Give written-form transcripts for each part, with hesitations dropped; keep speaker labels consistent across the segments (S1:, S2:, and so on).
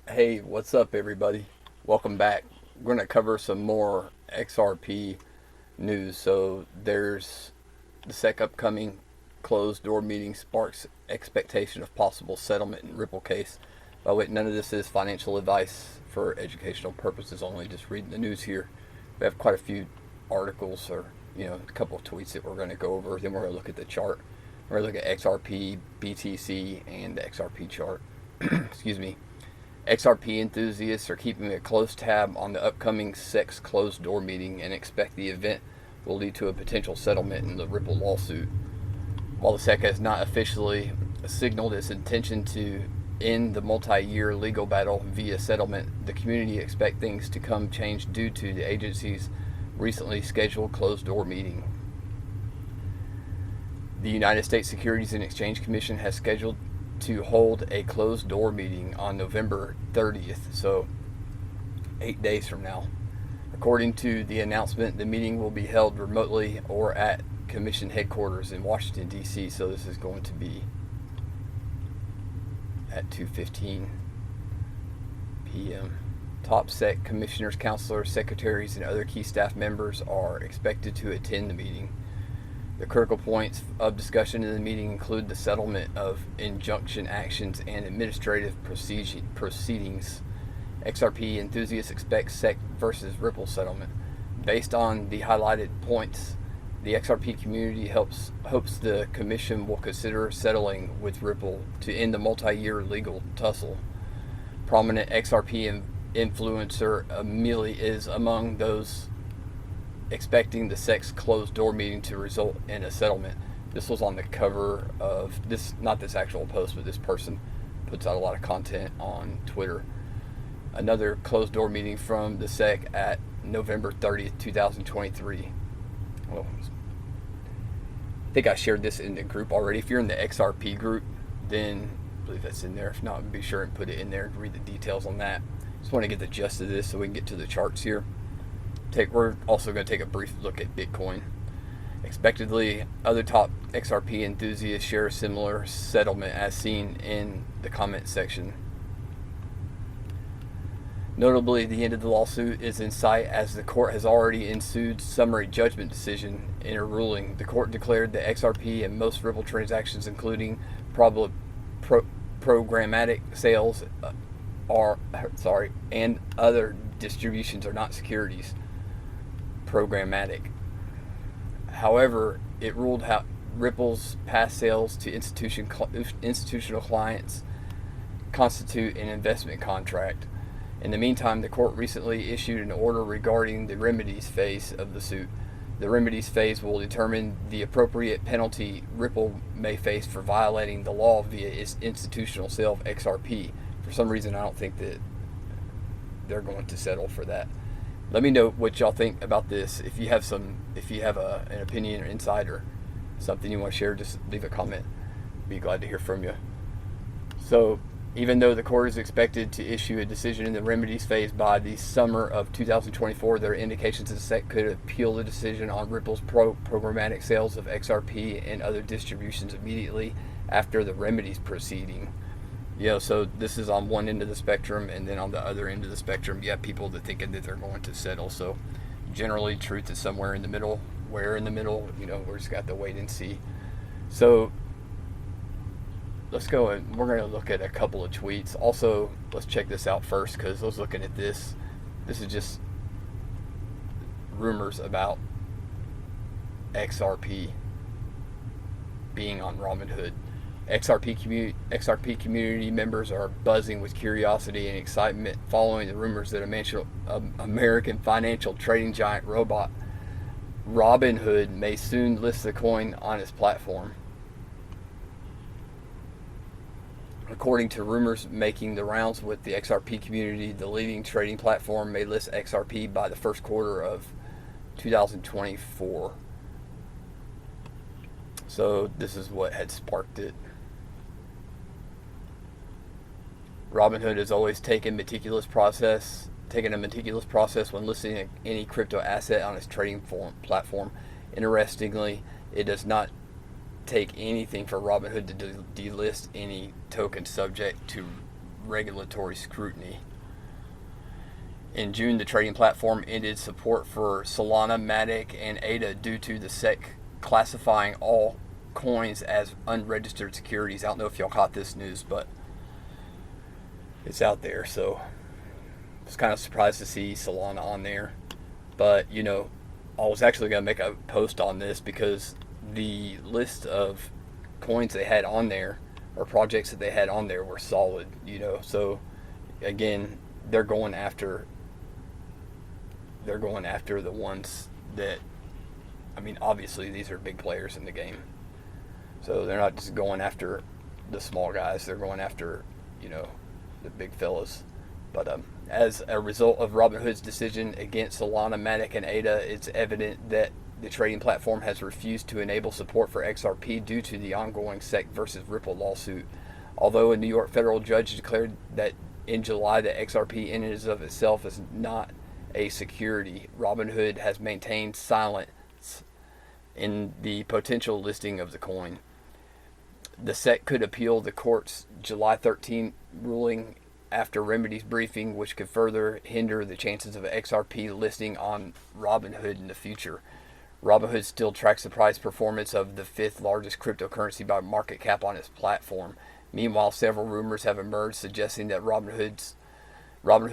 S1: Hey, what's up, everybody? Welcome back. We're going to cover some more XRP news. So, there's the SEC upcoming closed door meeting sparks expectation of possible settlement in Ripple case. By the way, none of this is financial advice for educational purposes only, just reading the news here. We have quite a few articles or, a couple of tweets that we're going to go over. Then we're going to look at the chart. We're going to look at XRP, BTC, and the XRP chart. Excuse me. XRP enthusiasts are keeping a close tab on the upcoming SEC's closed door meeting and expect the event will lead to a potential settlement in the Ripple lawsuit. While the SEC has not officially signaled its intention to end the multi-year legal battle via settlement, the community expects things to come change due to the agency's recently scheduled closed door meeting. The United States Securities and Exchange Commission has scheduled to hold a closed door meeting on November 30th, so 8 days from now. According to the announcement, the meeting will be held remotely or at Commission headquarters in Washington, D.C., so this is going to be at 2:15 p.m. Top SEC commissioners, counselors, secretaries, and other key staff members are expected to attend the meeting. The critical points of discussion in the meeting include the settlement of injunction actions and administrative proceedings. XRP enthusiasts expect SEC versus Ripple settlement. Based on the highlighted points, the XRP community hopes the commission will consider settling with Ripple to end the multi-year legal tussle. Prominent XRP influencer Amelie is among those expecting the SEC's closed door meeting to result in a settlement. This was on the cover of this, not this actual post, but this person puts out a lot of content on Twitter. Another closed door meeting from the SEC at November 30th, 2023. Well, I think I shared this in the group already. If you're in the XRP group, then I believe that's in there. If not, be sure and put it in there and read the details on that. Just want to get the gist of this so we can get to the charts here. We're also going to take a brief look at Bitcoin. Expectedly, other top XRP enthusiasts share a similar settlement as seen in the comment section. Notably, the end of the lawsuit is in sight as the court has already issued summary judgment decision in a ruling. The court declared that XRP and most Ripple transactions, including programmatic sales, and other distributions, are not securities. Programmatic. However, it ruled how Ripple's past sales to institutional clients constitute an investment contract. In the meantime, the court recently issued an order regarding the remedies phase of the suit. The remedies phase will determine the appropriate penalty Ripple may face for violating the law via its institutional sale of XRP. For some reason, I don't think that they're going to settle for that. Let me know what y'all think about this. If you have an opinion or insight or something you want to share, just leave a comment. Be glad to hear from you. So, even though the court is expected to issue a decision in the remedies phase by the summer of 2024, there are indications that the SEC could appeal the decision on Ripple's programmatic sales of XRP and other distributions immediately after the remedies proceeding. So this is on one end of the spectrum, and then on the other end of the spectrum, you have people that thinking that they're going to settle. So generally, truth is somewhere in the middle. Where in the middle? We're just got to wait and see. So let's go and we're going to look at a couple of tweets. Also, let's check this out first, because I was looking at this. This is just rumors about XRP being on Robinhood. XRP community members are buzzing with curiosity and excitement following the rumors that American financial trading giant Robinhood may soon list the coin on its platform. According to rumors making the rounds with the XRP community, the leading trading platform may list XRP by the first quarter of 2024. So this is what had sparked it. Robinhood has always taken a meticulous process when listing any crypto asset on its trading platform. Interestingly, it does not take anything for Robinhood to delist any token subject to regulatory scrutiny. In June, the trading platform ended support for Solana, Matic, and ADA due to the SEC classifying all coins as unregistered securities. I don't know if y'all caught this news, but it's out there. So I was kind of surprised to see Solana on there. But, you know, I was actually going to make a post on this because the list of coins they had on there, or projects that they had on there, were solid, you know. So again, they're going after the ones that, I mean, obviously these are big players in the game. So they're not just going after the small guys, they're going after, you know, the big fellas. But as a result of Robinhood's decision against Solana, Matic, and ADA, it's evident that the trading platform has refused to enable support for XRP due to the ongoing SEC versus Ripple lawsuit. Although a New York federal judge declared that in July that XRP in and of itself is not a security, Robinhood has maintained silence in the potential listing of the coin. The SEC could appeal the court's July 13 ruling after remedies briefing, which could further hinder the chances of XRP listing on Robinhood in the future. Robinhood still tracks the price performance of the fifth largest cryptocurrency by market cap on its platform. Meanwhile, several rumors have emerged suggesting that Robinhood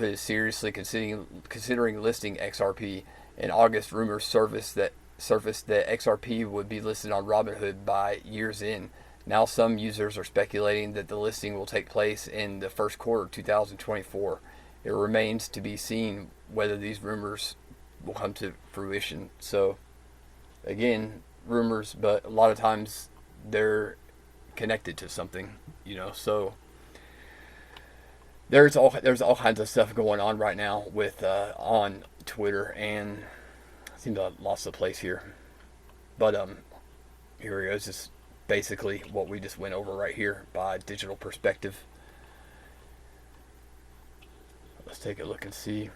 S1: is seriously considering listing XRP. In August, rumors surfaced that XRP would be listed on Robinhood by year's end. Now some users are speculating that the listing will take place in the first quarter of 2024. It remains to be seen whether these rumors will come to fruition. So, again, rumors, but a lot of times they're connected to something, you know. So there's all kinds of stuff going on right now with on Twitter, and I seem to have lost the place here. But here we go. It's just basically what we just went over right here by Digital Perspective. Let's take a look and see.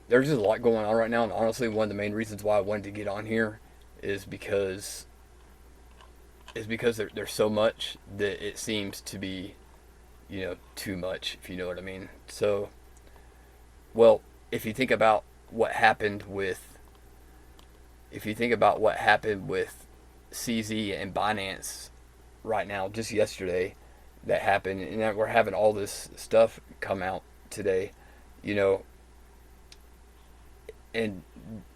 S1: There's just a lot going on right now, and honestly, one of the main reasons why I wanted to get on here is because there's so much that it seems to be, you know, too much, if you know what I mean. So, well, if you think about what happened with CZ and Binance right now, just yesterday, that happened, and that we're having all this stuff come out today, you know, and,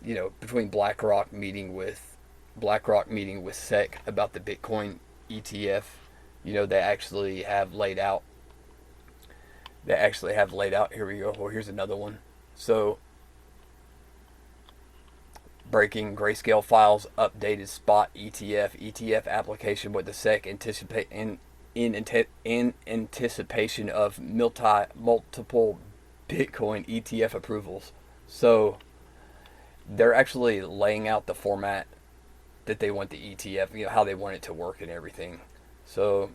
S1: you know, between BlackRock meeting with SEC about the Bitcoin ETF, you know, they actually have laid out, here we go, well, here's another one. So, breaking Grayscale files updated spot ETF application with the SEC in anticipation of multiple Bitcoin ETF approvals. So they're actually laying out the format that they want the ETF, you know, how they want it to work and everything. So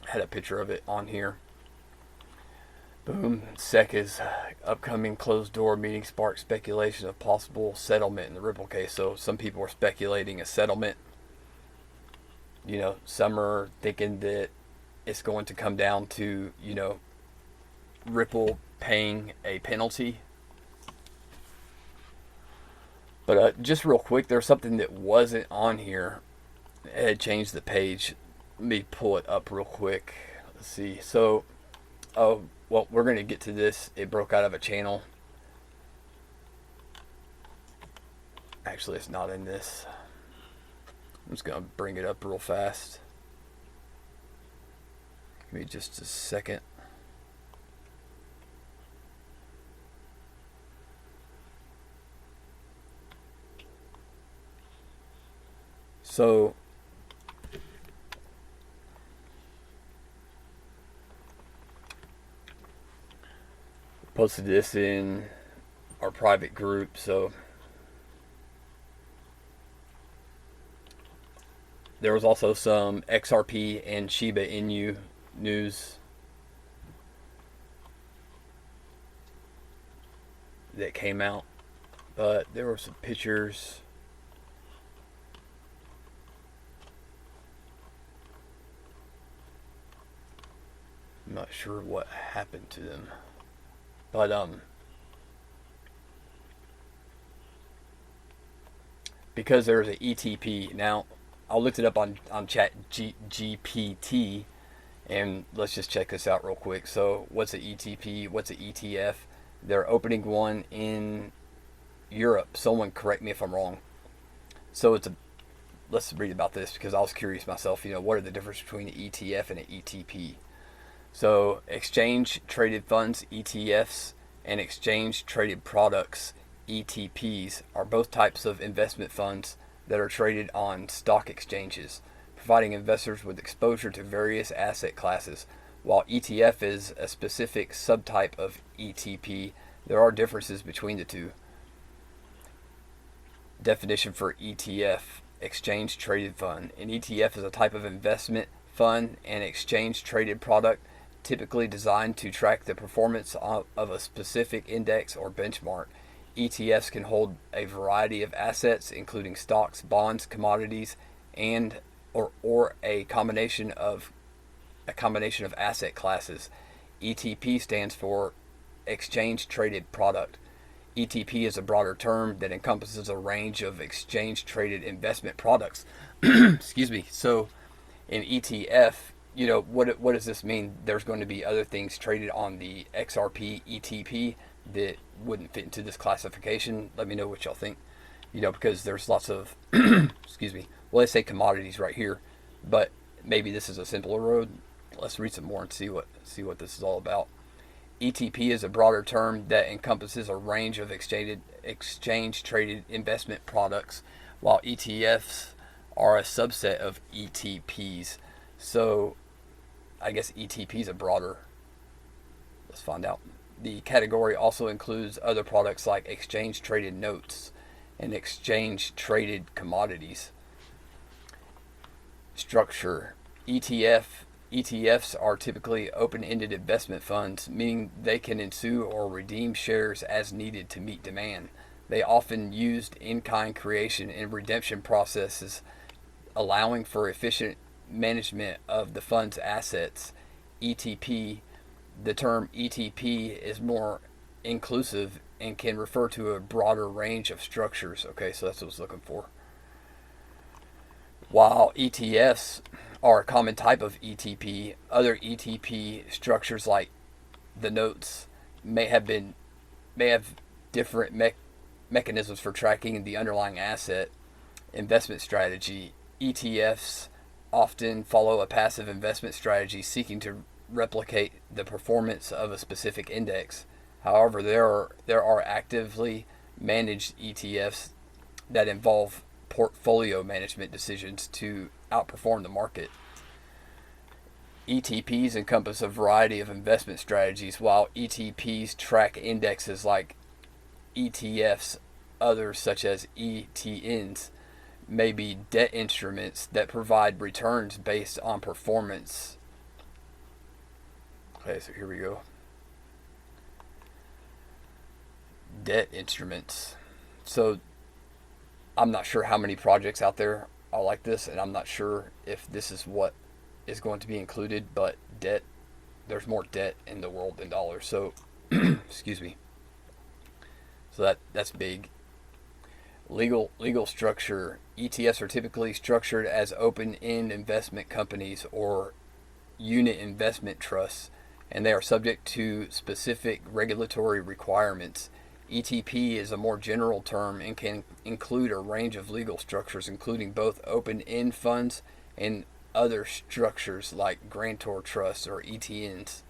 S1: I had a picture of it on here. Boom. SEC's upcoming closed-door meeting sparked speculation of possible settlement in the Ripple case. So some people are speculating a settlement. You know, some are thinking that it's going to come down to, you know, Ripple paying a penalty. But just real quick, there's something that wasn't on here. It had changed the page. Let me pull it up real quick. Let's see. So, well, we're going to get to this. It broke out of a channel. Actually, it's not in this. I'm just going to bring it up real fast. Give me just a second. So, posted this in our private group, so there was also some XRP and Shiba Inu news that came out, but there were some pictures. I'm not sure what happened to them, but because there's an ETP now. I looked it up on Chat GPT, and let's just check this out real quick. So, what's an ETP? What's an ETF? They're opening one in Europe. Someone correct me if I'm wrong. So it's a let's read about this because I was curious myself. What are the difference between an ETF and an ETP? So, exchange traded funds (ETFs) and exchange traded products (ETPs) are both types of investment funds that are traded on stock exchanges, providing investors with exposure to various asset classes. While ETF is a specific subtype of ETP, there are differences between the two. Definition for ETF: exchange traded fund. An ETF is a type of investment fund and exchange traded product typically designed to track the performance of a specific index or benchmark. ETFs can hold a variety of assets, including stocks, bonds, commodities, and or a combination of asset classes. ETP stands for exchange traded product. ETP is a broader term that encompasses a range of exchange traded investment products. Excuse me. So, in ETF, what does this mean? There's going to be other things traded on the XRP ETP that wouldn't fit into this classification. Let me know what y'all think. Because there's lots of excuse me. Well, they say commodities right here, but maybe this is a simpler road. Let's read some more and see what this is all about. ETP is a broader term that encompasses a range of exchange traded investment products, while ETFs are a subset of ETPs. So, I guess ETPs are broader. Let's find out. The category also includes other products like exchange traded notes and exchange traded commodities. Structure: ETFs are typically open-ended investment funds, meaning they can issue or redeem shares as needed to meet demand. They often used in-kind creation and redemption processes, allowing for efficient management of the fund's assets. ETP The term ETP is more inclusive and can refer to a broader range of structures. Okay, so that's what I was looking for. While ETFs are a common type of ETP, other ETP structures like the notes may have different mechanisms for tracking the underlying asset investment strategy. ETFs often follow a passive investment strategy seeking to replicate the performance of a specific index. However, there are actively managed ETFs that involve portfolio management decisions to outperform the market. ETPs encompass a variety of investment strategies, while ETPs track indexes like ETFs. Others, such as ETNs, may be debt instruments that provide returns based on performance. Okay, so here we go. Debt instruments. So I'm not sure how many projects out there are like this, and I'm not sure if this is what is going to be included, but there's more debt in the world than dollars. So, excuse me. So that's big. Legal structure. ETFs are typically structured as open-end investment companies or unit investment trusts, and they are subject to specific regulatory requirements. ETP is a more general term and can include a range of legal structures, including both open-end funds and other structures like grantor trusts or ETNs.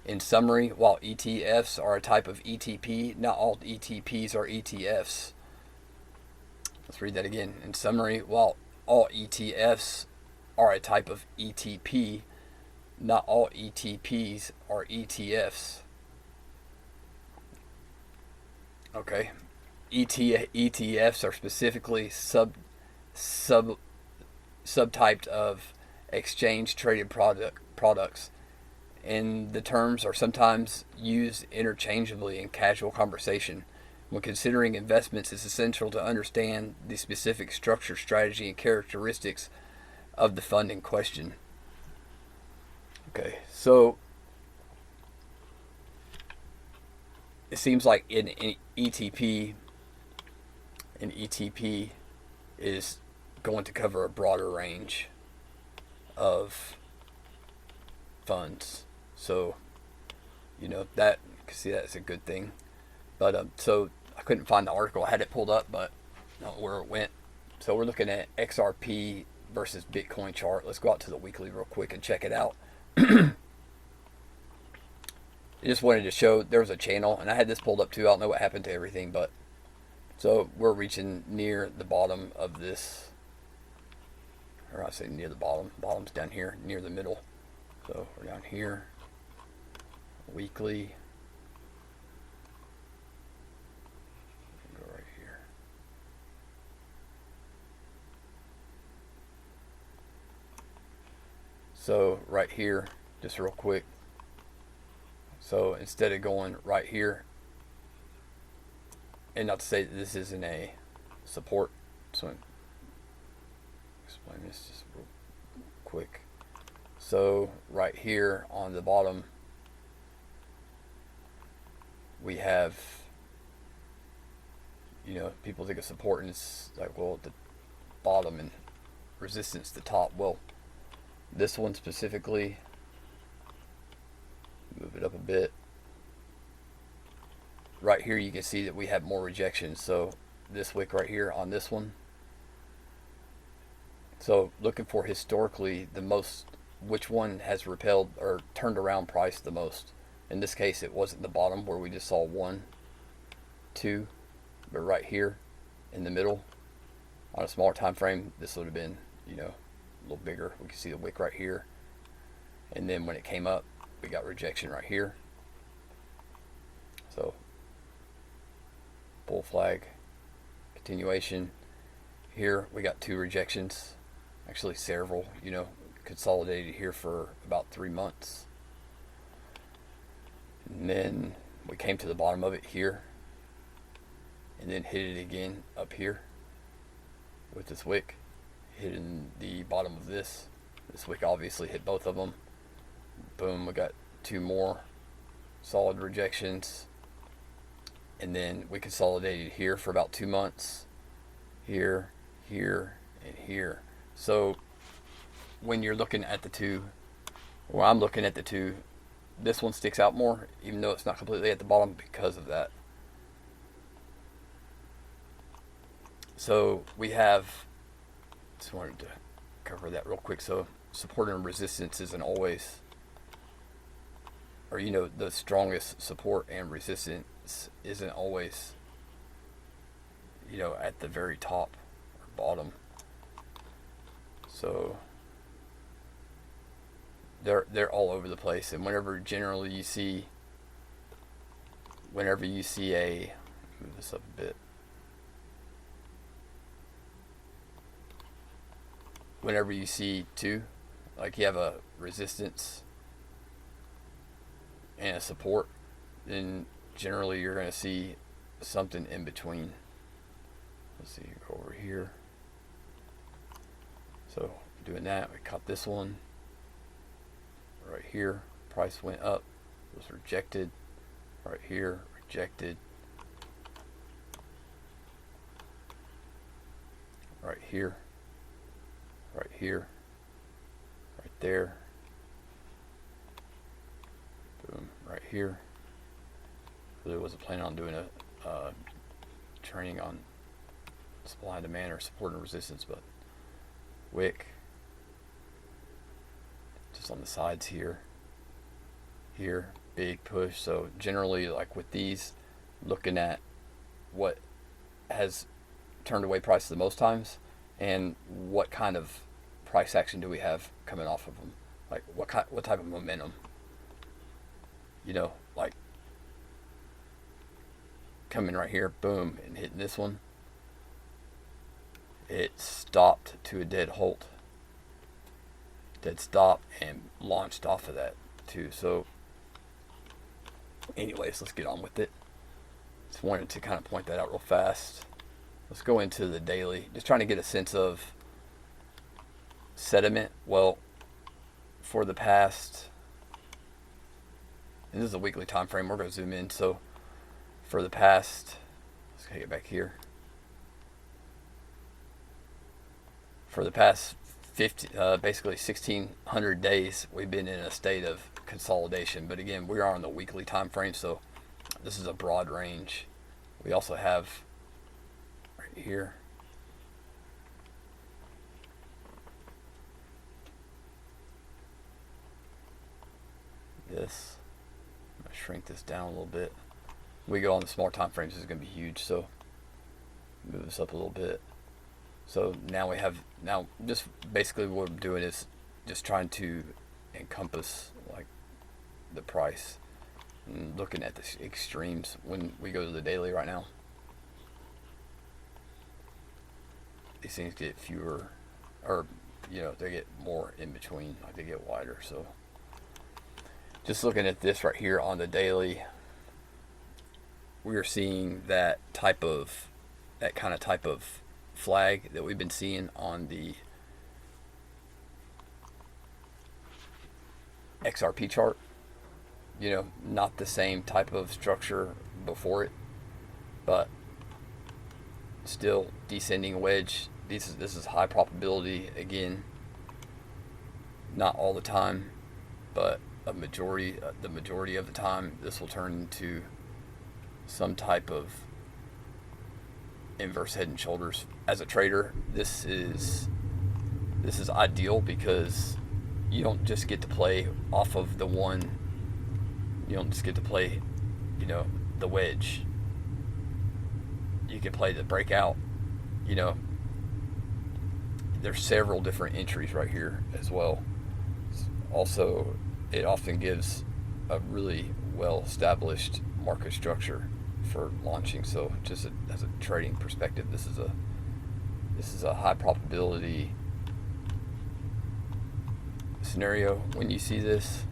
S1: In summary, while ETFs are a type of ETP, not all ETPs are ETFs. Let's read that again. In summary, while all ETFs are a type of ETP, not all ETPs are ETFs. Okay. ETFs are specifically subtyped of exchange traded products, and the terms are sometimes used interchangeably in casual conversation. When considering investments, it's essential to understand the specific structure, strategy, and characteristics of the fund in question. Okay, so it seems like in ETP, an ETP is going to cover a broader range of funds. So, that, see, that's a good thing. But so I couldn't find the article. I had it pulled up, but not where it went. So we're looking at XRP versus Bitcoin chart. Let's go out to the weekly real quick and check it out. I just wanted to show there was a channel, and I had this pulled up too. I don't know what happened to everything, but so we're reaching near the bottom of this, or I say near the bottom. Bottom's down here, near the middle. So we're down here. Weekly. Go right here. So right here, just real quick. So instead of going right here, and not to say that this isn't a support, so explain this just real quick. So right here on the bottom, we have, people think of support and it's like, well, the bottom and resistance the top. Well, this one specifically, move it up a bit. Right here you can see that we have more rejections. So this wick right here on this one. So looking for historically the most, which one has repelled or turned around price the most. In this case it wasn't the bottom where we just saw 1, 2, but right here in the middle on a smaller time frame, this would have been, a little bigger. We can see the wick right here, and then when it came up we got rejection right here. So bull flag, continuation. Here we got 2 rejections, actually several, consolidated here for about 3 months. And then we came to the bottom of it here, and then hit it again up here with this wick, hitting the bottom of this. This wick obviously hit both of them. Boom, we got 2 more solid rejections. And then we consolidated here for about 2 months. Here, here, and here. So when you're looking at the two, or I'm looking at the two, this one sticks out more, even though it's not completely at the bottom, because of that. So we have, just wanted to cover that real quick. So support and resistance isn't always, or the strongest support and resistance isn't always, at the very top or bottom. So they're all over the place, and whenever you see a, move this up a bit. Whenever you see 2, like you have a resistance and a support, then generally you're going to see something in between. Let's see, go over here. So doing that, we caught this one right here. Price went up, was rejected. Right here, rejected. Right here. Right here. Right there. Boom. Right here. Really wasn't planning on doing a training on supply and demand or support and resistance, but wick just on the sides here, big push. So generally, like with these, looking at what has turned away price the most times, and what kind of price action do we have coming off of them, like what type of momentum, like coming right here, boom, and hitting this one. It stopped to a dead halt, dead stop, and launched off of that too. So anyways, let's get on with it. Just wanted to kind of point that out real fast. Let's go into the daily, just trying to get a sense of sentiment. Well, for the past, and this is a weekly time frame, we're going to zoom in. So for the past, let's get back here. For the past basically 1,600 days, we've been in a state of consolidation. But again, we are on the weekly time frame, so this is a broad range. We also have right here this. I'm gonna shrink this down a little bit. We go on the smaller time frames, is going to be huge, so move this up a little bit. So now we have, just basically what I'm doing is just trying to encompass like the price and looking at the extremes when we go to the daily right now. These things get fewer, or they get more in between, like they get wider. So just looking at this right here on the daily, we are seeing that kind of type of flag that we've been seeing on the XRP chart. Not the same type of structure before it, but still descending wedge. This is high probability. Again, not all the time, but the majority of the time, this will turn into some type of inverse head and shoulders. As a trader, this is ideal because you don't just get to play off of the one. You don't just get to play, the wedge. You can play the breakout. There's several different entries right here as well. Also, it often gives a really well-established market structure for launching. So just as a trading perspective, this is a high probability scenario. When you see this,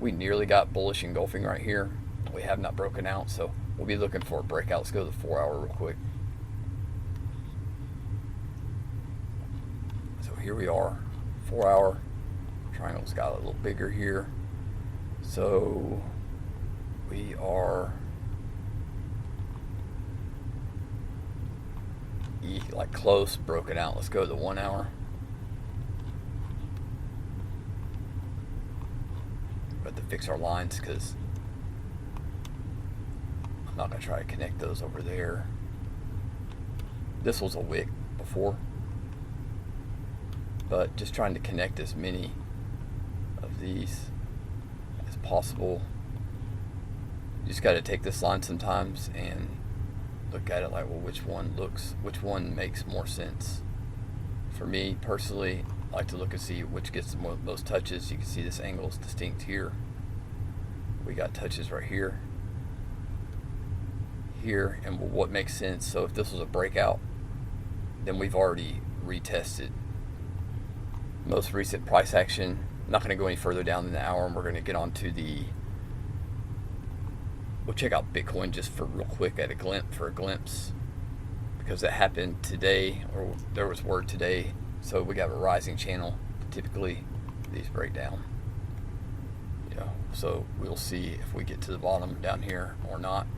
S1: we nearly got bullish engulfing right here. We have not broken out, so we'll be looking for a breakout. Let's go to the 4 hour real quick. So here we are, 4 hour. Triangle's got a little bigger here. So we are like close, broken out. Let's go to the 1 hour. But to fix our lines, because I'm not going to try to connect those over there. This was a wick before, but just trying to connect as many of these as possible. You just got to take this line sometimes and look at it like, well, which one makes more sense. For me personally, I like to look and see which gets the most touches. You can see this angle is distinct here. We got touches right here, and what makes sense. So if this was a breakout, then we've already retested most recent price action. I'm not going to go any further down than the hour, and we're going to get on to we'll check out Bitcoin just for real quick at a glimpse, because that happened today, or there was word today. So we got a rising channel. Typically these break down, so we'll see if we get to the bottom down here or not.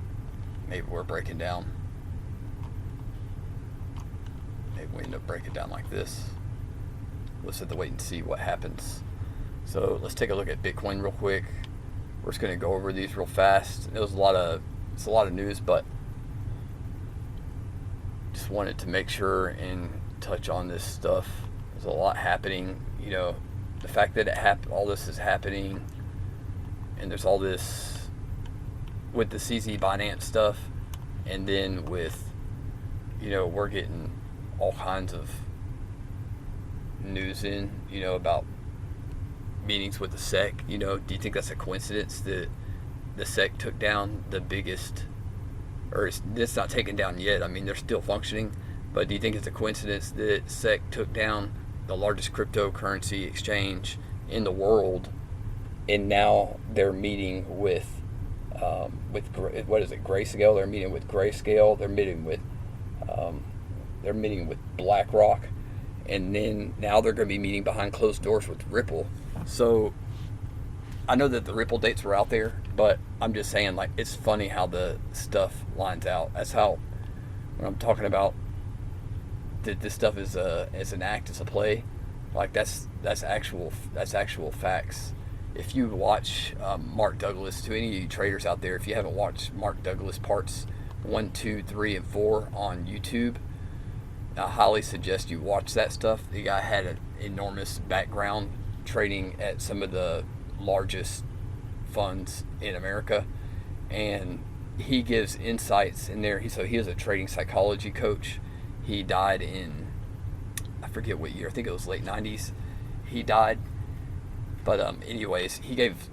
S1: Maybe we're breaking down. Maybe we end up breaking down like this. Let's have to wait and see what happens. So let's take a look at Bitcoin real quick. We're just going to go over these real fast. It's a lot of news, but just wanted to make sure and touch on this stuff. There's a lot happening. The fact that all this is happening, and there's all this with the CZ Binance stuff, and then with we're getting all kinds of news in about meetings with the SEC. Do you think that's a coincidence that the SEC took down the biggest, or it's not taken down yet? I mean, they're still functioning, but do you think it's a coincidence that SEC took down the largest cryptocurrency exchange in the world, and now they're meeting with what is it, Grayscale? They're meeting with Grayscale. They're meeting with BlackRock, and then now they're going to be meeting behind closed doors with Ripple. So I know that the Ripple dates were out there, but I'm just saying, like, it's funny how the stuff lines out. That's how, when I'm talking about that this stuff is an act, it's a play, like that's actual facts. If you watch Mark Douglas, to any of you traders out there, if you haven't watched Mark Douglas parts 1, 2, 3, and 4 on YouTube, I highly suggest you watch that stuff. The guy had an enormous background trading at some of the largest funds in America, and he gives insights in there. He is a trading psychology coach. He died in, I forget what year, I think it was late 90s he died. But anyways, he gave,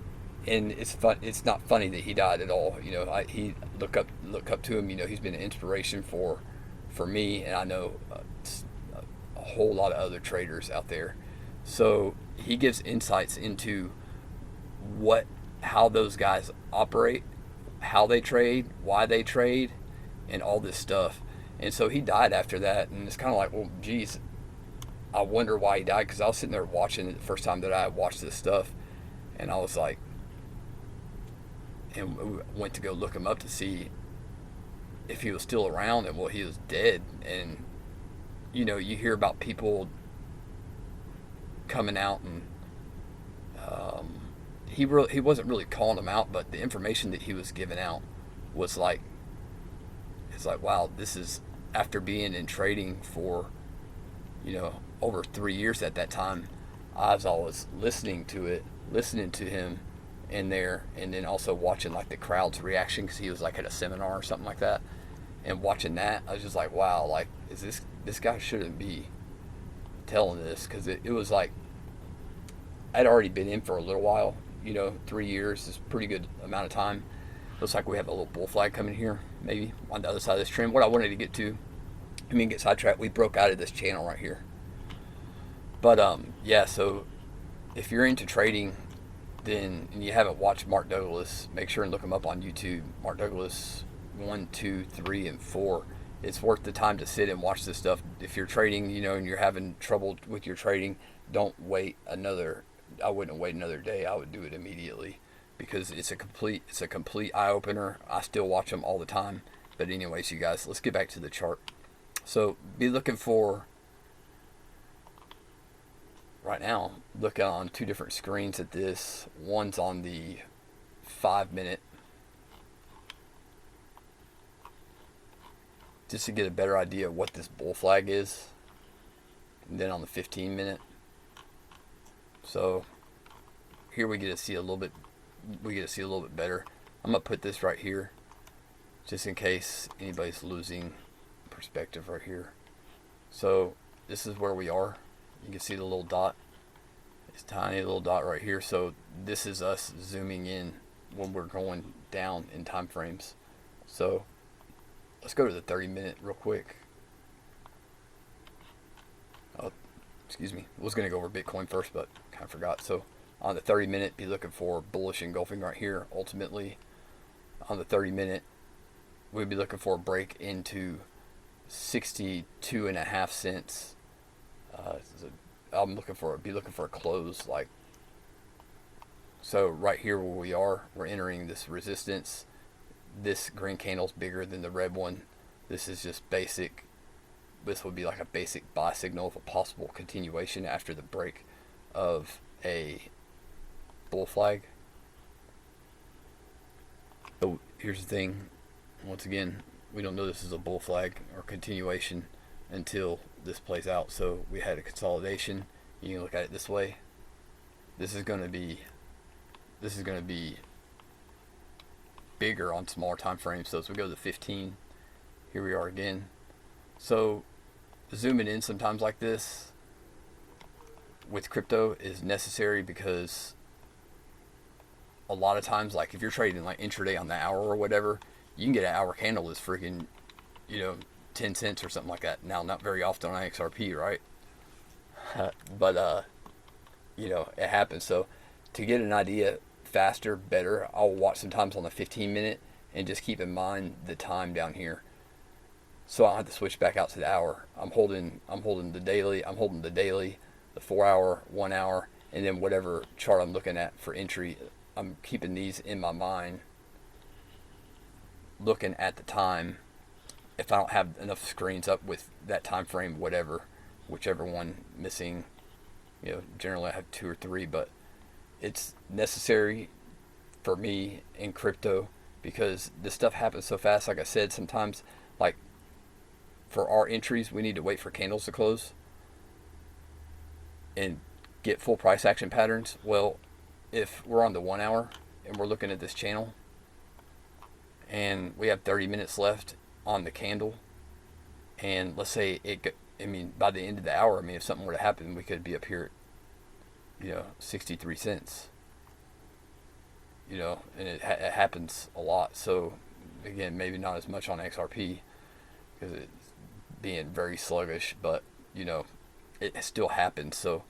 S1: and it's not funny that he died at all. You know, he look up to him. You know, he's been an inspiration for me, and I know a whole lot of other traders out there. So he gives insights into how those guys operate, how they trade, why they trade, and all this stuff. And so he died after that, and it's kind of like, well, geez, I wonder why he died, because I was sitting there watching it the first time that I watched this stuff, and I was like, and we went to go look him up to see if he was still around, and well, he was dead. And you know, you hear about people coming out, and he wasn't really calling them out, but the information that he was giving out was like, it's like, wow, this is after being in trading for, you know, over 3 years at that time. I was always listening to him in there, and then also watching like the crowd's reaction, because he was like at a seminar or something like that, and watching that, I was just like, wow, like, is this guy shouldn't be telling this, because it was like I'd already been in for a little while. You know, 3 years is a pretty good amount of time. Looks like we have a little bull flag coming here, maybe on the other side of this trend. What I wanted to get to, get sidetracked, we broke out of this channel right here. But yeah, so if you're into trading, then, and you haven't watched Mark Douglas, make sure and look him up on YouTube. Mark Douglas 1, 2, 3, and 4. It's worth the time to sit and watch this stuff. If you're trading, you know, and you're having trouble with your trading, don't wait another. I wouldn't wait another day. I would do it immediately, because it's a complete eye opener. I still watch them all the time. But anyways, you guys, let's get back to the chart. So be looking for, right now, look on two different screens at this. One's on the 5-minute, just to get a better idea of what this bull flag is, and then on the 15-minute. So here we get to see a little bit better. I'm gonna put this right here, just in case anybody's losing perspective right here. So this is where we are. You can see the little dot. It's tiny little dot right here. So this is us zooming in when we're going down in time frames. So let's go to the 30-minute real quick. Oh, excuse me. I was going to go over Bitcoin first, but kind of forgot. So on the 30-minute, be looking for bullish engulfing right here. Ultimately, on the 30-minute, we'd be looking for a break into 62.5 cents. I'm be looking for a close, like, so right here where we are, we're entering this resistance. This green candle's bigger than the red one. This is just basic. This would be like a basic buy signal of a possible continuation after the break of a bull flag. So here's the thing. Once again, we don't know this is a bull flag or continuation until this plays out. So we had a consolidation. You can look at it this way. This is going to be bigger on smaller time frames. So as we go to the 15, here we are again. So zooming in sometimes like this with crypto is necessary, because a lot of times, like if you're trading like intraday on the hour or whatever, you can get an hour candle that's freaking, 10 cents or something like that. Now, not very often on XRP, right? But it happens. So to get an idea faster, better, I'll watch sometimes on the 15-minute and just keep in mind the time down here. So I have to switch back out to the hour. I'm holding the daily, the 4 hour, 1 hour, and then whatever chart I'm looking at for entry, I'm keeping these in my mind, looking at the time. If I don't have enough screens up with that time frame, whichever one missing, generally I have 2 or 3, but it's necessary for me in crypto because this stuff happens so fast. Like I said, sometimes, like for our entries, we need to wait for candles to close and get full price action patterns. Well, if we're on the 1 hour and we're looking at this channel and we have 30 minutes left on the candle, and let's say by the end of the hour, if something were to happen, we could be up here at 63 cents, and it happens a lot. So again, maybe not as much on XRP because it's being very sluggish, but it still happens. So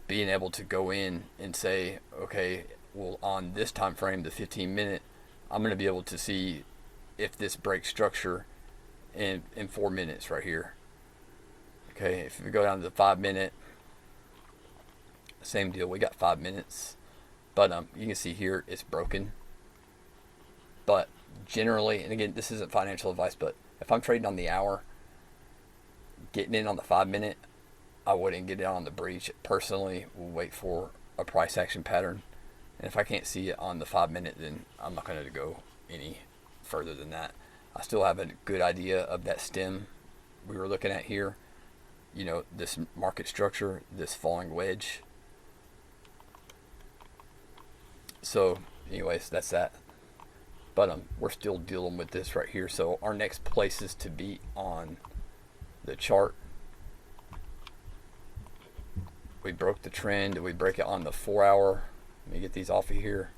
S1: being able to go in and say, okay, well, on this time frame, the 15-minute, I'm going to be able to see if this breaks structure in 4 minutes right here. Okay, if we go down to the 5-minute, same deal. We got 5 minutes, but you can see here it's broken. But generally, and again, this isn't financial advice, but if I'm trading on the hour, getting in on the 5-minute, I wouldn't get in on the breach. Personally, we'll wait for a price action pattern, and if I can't see it on the 5-minute, then I'm not going to go any further than that. I still have a good idea of that stem we were looking at here. This market structure, this falling wedge. So anyways, that's that. But we're still dealing with this right here. So our next places to be on the chart. We broke the trend. Did we break it on the 4 hour? Let me get these off of here.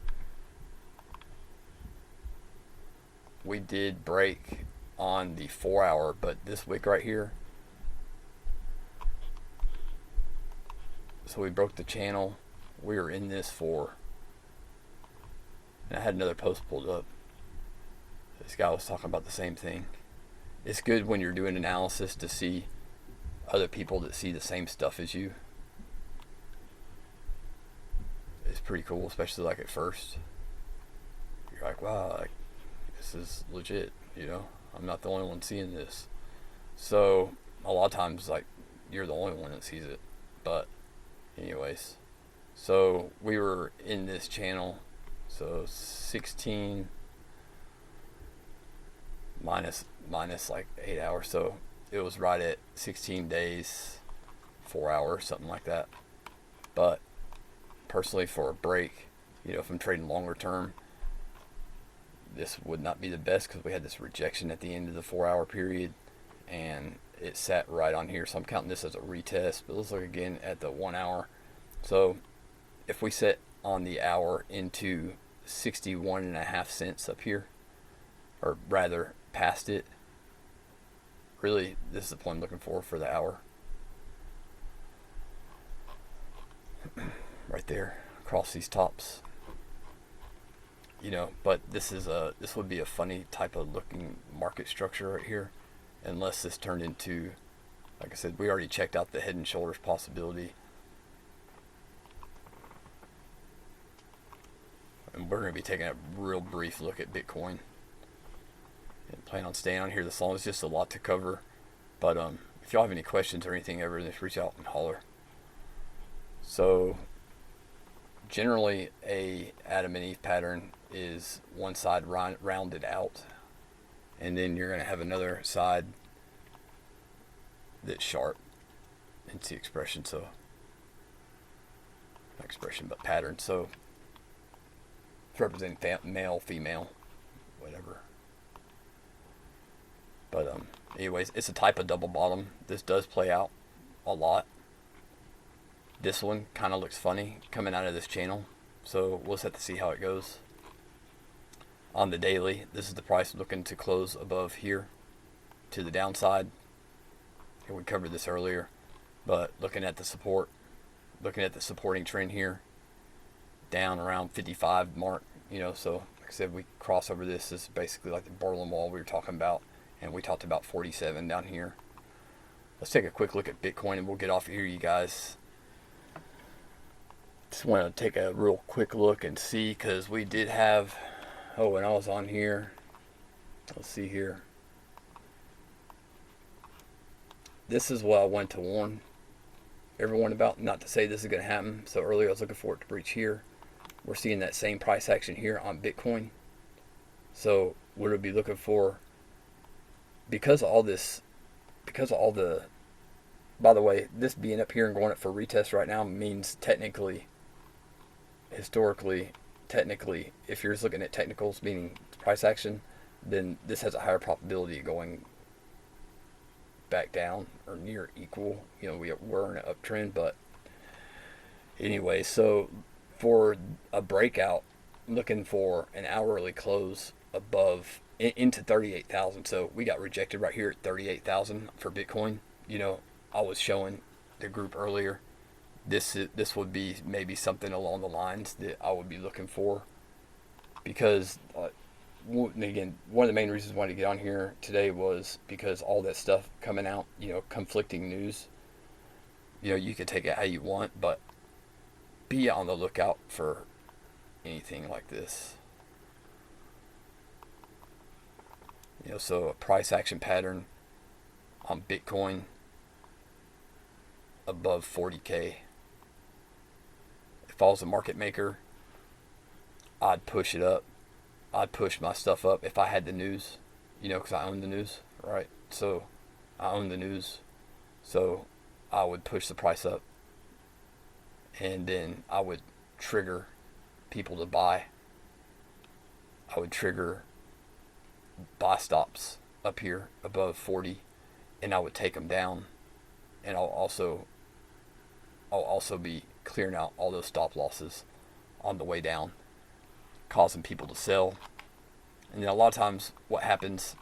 S1: We did break on the 4 hour, but this wick right here. So we broke the channel. We were in this for, and I had another post pulled up. This guy was talking about the same thing. It's good when you're doing analysis to see other people that see the same stuff as you. It's pretty cool, especially like at first. You're like, wow, like this is legit, I'm not the only one seeing this. So a lot of times, like, you're the only one that sees it. But anyways, so we were in this channel, so 16 minus like 8 hours, so it was right at 16 days, 4 hours, something like that. But personally, for a break, if I'm trading longer term, this would not be the best because we had this rejection at the end of the 4 hour period and it sat right on here. So I'm counting this as a retest, but let's look again at the 1 hour. So if we set on the hour into 61.5 cents up here, or rather past it, really this is the point I'm looking for the hour. Right there across these tops, but this would be a funny type of looking market structure right here, unless this turned into, like I said, we already checked out the head and shoulders possibility, and we're going to be taking a real brief look at Bitcoin and plan on staying on here this long. It's just a lot to cover, but if y'all have any questions or anything ever, just reach out and holler. So generally, a Adam and Eve pattern is one side rounded out, and then you're going to have another side that's sharp. It's the expression, so not expression, but pattern. So it's representing male, female, whatever. But anyways, it's a type of double bottom. This does play out a lot. This one kind of looks funny coming out of this channel, so we'll just have to see how it goes. On the daily, this is the price looking to close above here to the downside. And we covered this earlier, but looking at the support, looking at the supporting trend here, down around 55 mark, so like I said, we cross over this. This is basically like the Berlin Wall we were talking about, and we talked about 47 down here. Let's take a quick look at Bitcoin and we'll get off of here, you guys. Just want to take a real quick look and see, because we did have, oh, when I was on here, let's see here. This is what I wanted to warn everyone about, not to say this is going to happen. So earlier I was looking for it to breach here. We're seeing that same price action here on Bitcoin. So what we'll be looking for, because of all this, because of all the, by the way, this being up here and going up for retest right now means technically, historically, technically, if you're just looking at technicals, meaning price action, then this has a higher probability of going back down or near equal. You know, we're in an uptrend, but anyway, so for a breakout, looking for an hourly close above into 38,000. So we got rejected right here at 38,000 for Bitcoin. You know, I was showing the group earlier, this would be maybe something along the lines that I would be looking for, because again, one of the main reasons I wanted to get on here today was because all that stuff coming out, you know, conflicting news, you know, you can take it how you want, but be on the lookout for anything like this. You know, so a price action pattern on Bitcoin above 40K. If I was a market maker, I'd push it up. I'd push my stuff up if I had the news, you know, because I own the news, right? So I own the news, so I would push the price up, and then I would trigger people to buy. I would trigger buy stops up here above 40, and I would take them down, and I'll also be clearing out all those stop losses on the way down, causing people to sell. And then a lot of times what happens,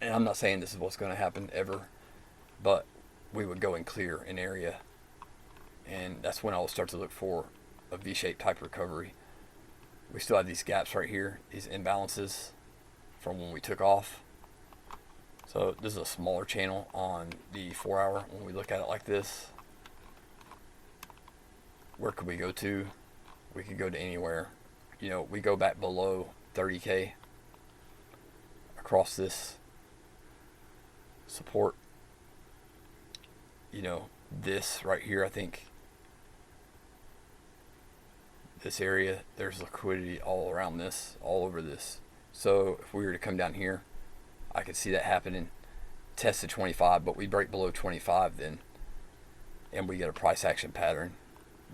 S1: and I'm not saying this is what's going to happen ever, but we would go and clear an area, and that's when I will start to look for a V-shaped type recovery. We still have these gaps right here, these imbalances from when we took off. So this is a smaller channel on the 4 hour. When we look at it like this, where could we go to? We could go to anywhere. You know, we go back below 30K across this support. You know, this right here, I think this area, there's liquidity all around this, all over this. So if we were to come down here, I could see that happening. Test to 25, but we break below 25 then, and we get a price action pattern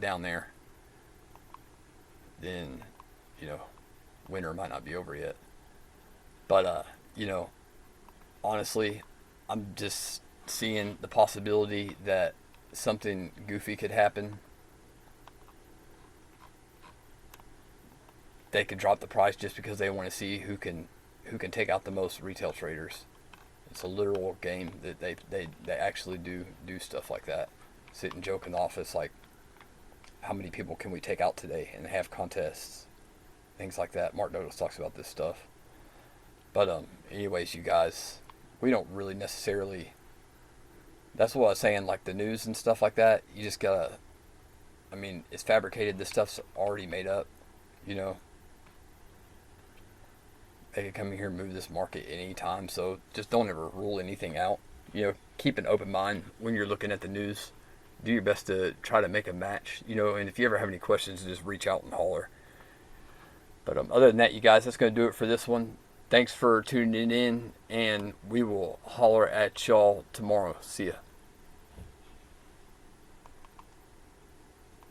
S1: down there. Then, you know, winter might not be over yet. But you know, honestly, I'm just seeing the possibility that something goofy could happen. They could drop the price just because they want to see who can take out the most retail traders. It's a literal game that they actually do stuff like that. Sit and joke in the office like, how many people can we take out today, and have contests, things like that. Mark Douglas talks about this stuff. But anyways, you guys, we don't really necessarily, that's what I was saying, like the news and stuff like that, you just gotta, I mean, it's fabricated. This stuff's already made up, you know. They could come in here and move this market at any time, so just don't ever rule anything out. You know, keep an open mind when you're looking at the news. Do your best to try to make a match, you know, and if you ever have any questions, just reach out and holler. But other than that, you guys, that's going to do it for this one. Thanks for tuning in, and we will holler at y'all tomorrow. See ya.